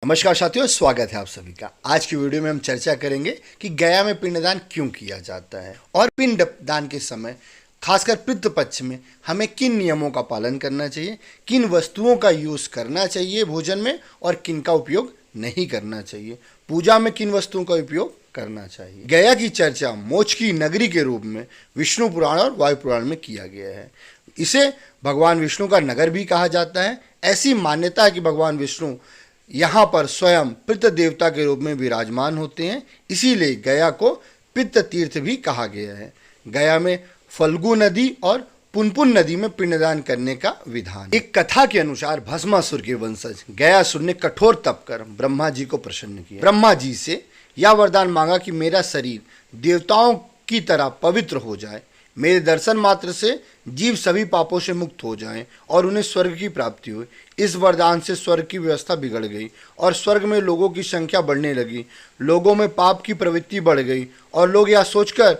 नमस्कार साथियों, स्वागत है आप सभी का। आज की वीडियो में हम चर्चा करेंगे कि गया में पिंडदान क्यों किया जाता है और पिंड दान के समय खासकर पितृपक्ष में हमें किन नियमों का पालन करना चाहिए, किन वस्तुओं का यूज करना चाहिए भोजन में और किन का उपयोग नहीं करना चाहिए, पूजा में किन वस्तुओं का उपयोग करना चाहिए। गया की चर्चा मोक्ष की नगरी के रूप में विष्णु पुराण और वायु पुराण में किया गया है। इसे भगवान विष्णु का नगर भी कहा जाता है। ऐसी मान्यता है कि भगवान विष्णु यहाँ पर स्वयं पितृ देवता के रूप में विराजमान होते हैं, इसीलिए गया को पितृ तीर्थ भी कहा गया है। गया में फल्गु नदी और पुनपुन नदी में पिंडदान करने का विधान। एक कथा के अनुसार भस्मासुर के वंशज गयासुर ने कठोर तप कर ब्रह्मा जी को प्रसन्न किया। ब्रह्मा जी से यह वरदान मांगा कि मेरा शरीर देवताओं की तरह पवित्र हो जाए, मेरे दर्शन मात्र से जीव सभी पापों से मुक्त हो जाएं और उन्हें स्वर्ग की प्राप्ति हो। इस वरदान से स्वर्ग की व्यवस्था बिगड़ गई और स्वर्ग में लोगों की संख्या बढ़ने लगी। लोगों में पाप की प्रवृत्ति बढ़ गई और लोग यह सोचकर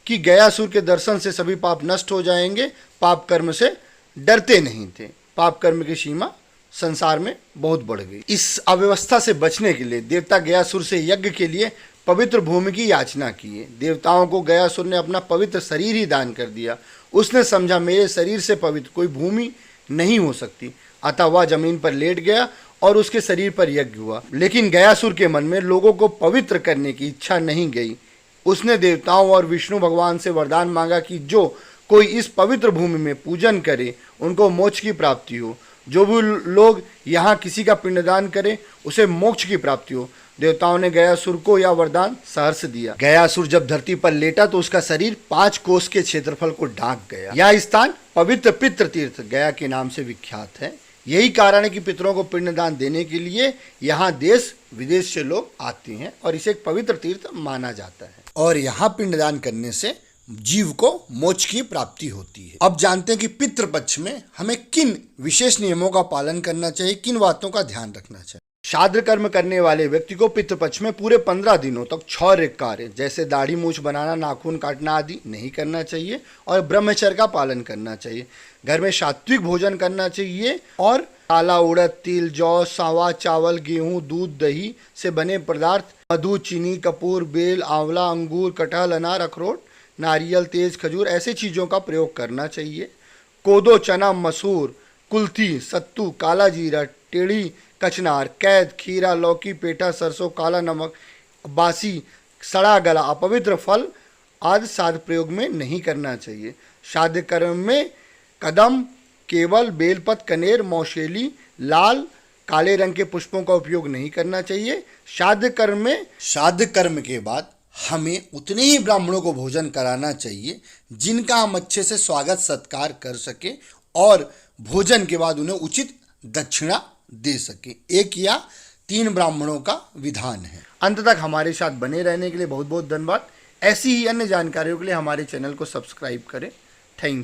कि गयासुर के दर्शन से सभी पाप नष्ट हो जाएंगे, पाप कर्म से डरते नहीं थे। पाप कर्म की सीमा संसार में बहुत बढ़ गई। इस अव्यवस्था से बचने के लिए देवता गयासुर से यज्ञ के लिए पवित्र भूमि की याचना की। देवताओं को गयासुर ने अपना पवित्र शरीर ही दान कर दिया। उसने समझा मेरे शरीर से पवित्र कोई भूमि नहीं हो सकती, अतः वह जमीन पर लेट गया और उसके शरीर पर यज्ञ हुआ। लेकिन गयासुर के मन में लोगों को पवित्र करने की इच्छा नहीं गई। उसने देवताओं और विष्णु भगवान से वरदान मांगा कि जो कोई इस पवित्र भूमि में पूजन करे उनको मोक्ष की प्राप्ति हो। जो भी लोग यहाँ किसी का पिंडदान करे उसे मोक्ष की प्राप्ति हो। देवताओं ने गयासुर को यह वरदान सहर्ष दिया। गयासुर जब धरती पर लेटा तो उसका शरीर 5 कोस के क्षेत्रफल को ढांक गया। यह स्थान पवित्र पितृ तीर्थ गया के नाम से विख्यात है। यही कारण है कि पितरों को पिंडदान देने के लिए यहाँ देश विदेश से लोग आते हैं और इसे एक पवित्र तीर्थ माना जाता है। और यहाँ पिंडदान करने से जीव को मोक्ष की प्राप्ति होती है। अब जानते हैं कि पितृपक्ष में हमें किन विशेष नियमों का पालन करना चाहिए, किन बातों का ध्यान रखना चाहिए। श्राद्ध कर्म करने वाले व्यक्ति को पितृपक्ष में पूरे 15 दिनों तक क्षौर कार्य जैसे दाढ़ी मूछ बनाना, नाखून काटना आदि नहीं करना चाहिए और ब्रह्मचर्य का पालन करना चाहिए। घर में सात्विक भोजन करना चाहिए और काला उड़द, तिल, जौ, सांवा, चावल, गेहूं, दूध, दही से बने पदार्थ, मधु, चीनी, कपूर, बेल, आंवला, अंगूर, कटहल, अनार, अखरोट, नारियल, तेज, खजूर ऐसे चीज़ों का प्रयोग करना चाहिए। कोदो, चना, मसूर, कुल्थी, सत्तू, काला जीरा, टेढ़ी, कचनार, कैद, खीरा, लौकी, पेठा, सरसों, काला नमक, बासी, सड़ा गला, अपवित्र फल आदि श्राद्ध प्रयोग में नहीं करना चाहिए। श्राद्ध कर्म में कदम, केवल, बेलपत, कनेर, मौशेली, लाल, काले रंग के पुष्पों का उपयोग नहीं करना चाहिए। श्राद्ध कर्म के बाद हमें उतने ही ब्राह्मणों को भोजन कराना चाहिए जिनका हम अच्छे से स्वागत सत्कार कर सके और भोजन के बाद उन्हें उचित दक्षिणा दे सके। 1 या 3 ब्राह्मणों का विधान है। अंत तक हमारे साथ बने रहने के लिए बहुत बहुत धन्यवाद। ऐसी ही अन्य जानकारियों के लिए हमारे चैनल को सब्सक्राइब करें। Thank you.